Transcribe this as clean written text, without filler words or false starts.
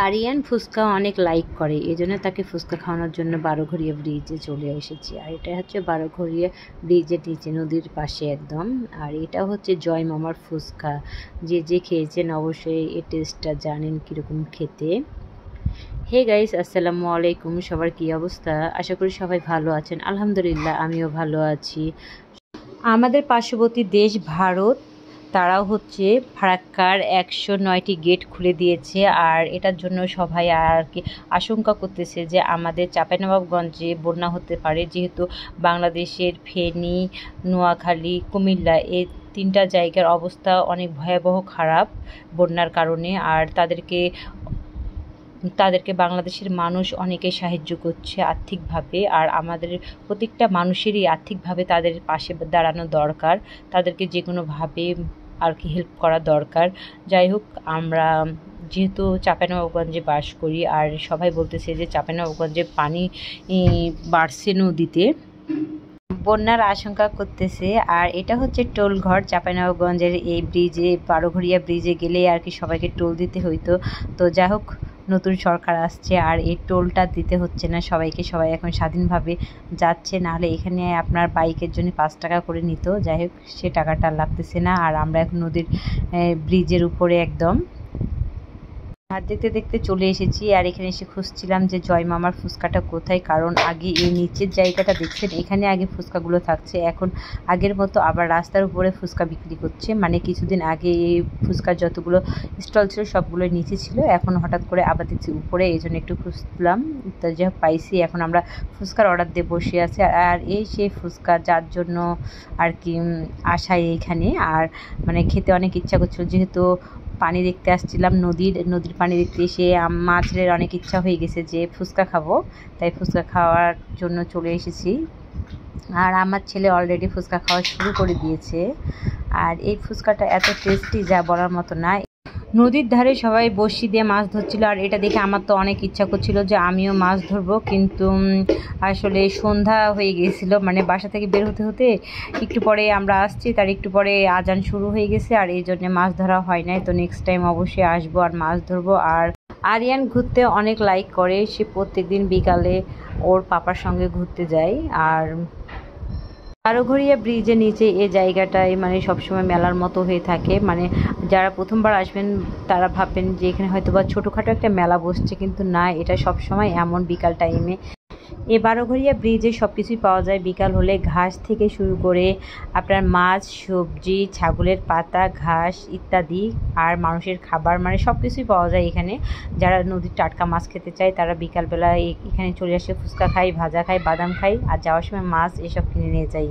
আরিয়ান ফুচকা অনেক লাইক করে, এজন্য তাকে ফুচকা খাওয়ানোর জন্য বারোঘড়িয়া ব্রিজে চলে এসেছি। আর এটা হচ্ছে বারোঘড়িয়া ব্রিজের নিচে নদীর পাশে একদম। আর এটা হচ্ছে জয় মামার ফুচকা। যে যে খেয়েছেন অবশ্যই এই টেস্টটা জানেন কীরকম খেতে। হে গাইস, আসসালামু আলাইকুম। সবার কী অবস্থা? আশা করি সবাই ভালো আছেন। আলহামদুলিল্লাহ, আমিও ভালো আছি। আমাদের পার্শ্ববর্তী দেশ ভারত, তারাও হচ্ছে ফারাক্কার 109টি গেট খুলে দিয়েছে। আর এটার জন্য সবাই আর কি আশঙ্কা করতেছে যে আমাদের চাঁপাইনবাবগঞ্জে বন্যা হতে পারে, যেহেতু বাংলাদেশের ফেনী, নোয়াখালী, কুমিল্লা এই 3টা জায়গার অবস্থা অনেক ভয়াবহ খারাপ বন্যার কারণে। আর তাদেরকে বাংলাদেশের মানুষ অনেকে সাহায্য করছে আর্থিকভাবে। আর আমাদের প্রত্যেকটা মানুষেরই আর্থিকভাবে তাদের পাশে দাঁড়ানো দরকার, তাদেরকে যে কোনোভাবে আর কি হেল্প করা দরকার। যাই হোক, আমরা যেহেতু চাঁপাইনবাবগঞ্জে বাস করি, আর সবাই বলতেছে যে চাঁপাইনবাবগঞ্জে পানি বাড়ছে নদীতে, বন্যার আশঙ্কা করতেছে। আর এটা হচ্ছে টোল ঘর চাঁপাইনবাবগঞ্জের এই ব্রিজে, বারোঘড়িয়া ব্রিজে গেলে আর কি সবাইকে টোল দিতে হইতো। তো যাই হোক, নতুন সরকার আসছে আর এই টোলটা দিতে হচ্ছে না সবাইকে, সবাই এখন স্বাধীনভাবে যাচ্ছে। নাহলে এখানে আপনার বাইকের জন্য 5 টাকা করে নিত। যাই হোক, সে টাকাটা লাগতেছে না। আর আমরা এখন নদীর ব্রিজের উপরে একদম হাত দেখতে দেখতে চলে এসেছি। আর এখানে এসে খুঁজছিলাম যে জয় মামার ফুচকাটা কোথায়, কারণ আগে এই নিচের জায়গাটা দেখছেন, এখানে আগে ফুচকাগুলো থাকছে। এখন আগের মতো আবার রাস্তার উপরে ফুচকা বিক্রি করছে। মানে কিছুদিন আগে এই ফুচকার যতগুলো স্টল ছিল সবগুলো নিচে ছিল, এখন হঠাৎ করে আবার দেখছি উপরে, এই জন্য একটু খুঁজলাম। তো যা পাইছি, এখন আমরা ফুচকার অর্ডার দিয়ে বসে আছি। আর এই সেই ফুচকা যার জন্য আর কি আসা এইখানে। আর মানে খেতে অনেক ইচ্ছা করছিল, যেহেতু পানি দেখতে আসছিলাম, নদীর পানি দেখতে এসে আমার ছেলের অনেক ইচ্ছা হয়ে গেছে যে ফুচকা খাবো, তাই ফুচকা খাওয়ার জন্য চলে এসেছি। আর আমার ছেলে অলরেডি ফুচকা খাওয়া শুরু করে দিয়েছে। আর এই ফুচকাটা এত টেস্টি যা বলার মতো না। নদীর ধারে সবাই বড়শি দিয়ে মাছ ধরছিল, আর এটা দেখে আমার তো অনেক ইচ্ছা করছিল যে আমিও মাছ ধরবো, কিন্তু আসলে সন্ধ্যা হয়ে গিয়েছিল। মানে বাসা থেকে বের হতে হতে একটু পরে আমরা আসছি, তার একটু পরে আজান শুরু হয়ে গেছে, আর এই জন্যে মাছ ধরা হয় নাই। তো নেক্সট টাইম অবশ্যই আসবো আর মাছ ধরবো। আর আরিয়ান ঘুরতে অনেক লাইক করে, সে প্রত্যেকদিন বিকালে ওর পাপার সঙ্গে ঘুরতে যায়। আর বারোঘড়িয়া ব্রিজের নিচে এই জায়গাটায় মানে সবসময় মেলার মতো হয়ে থাকে। মানে যারা প্রথমবার আসবেন তারা ভাববেন যে এখানে হয়তো বা ছোটোখাটো একটা মেলা বসছে, কিন্তু না, এটা সবসময় এমন বিকাল টাইমে। এই বারোঘড়িয়া ব্রিজে সব কিছুই পাওয়া যায় বিকাল হলে, ঘাস থেকে শুরু করে আপনার মাছ, সবজি, ছাগলের পাতা, ঘাস ইত্যাদি, আর মানুষের খাবার, মানে সব কিছুই পাওয়া যায় এখানে। যারা নদীর টাটকা মাছ খেতে চায় তারা বিকালবেলা এখানে চলে আসে, ফুচকা খাই, ভাজা খাই, বাদাম খাই, আর যাওয়ার সময় মাছ এসব কিনে নিয়ে যাই।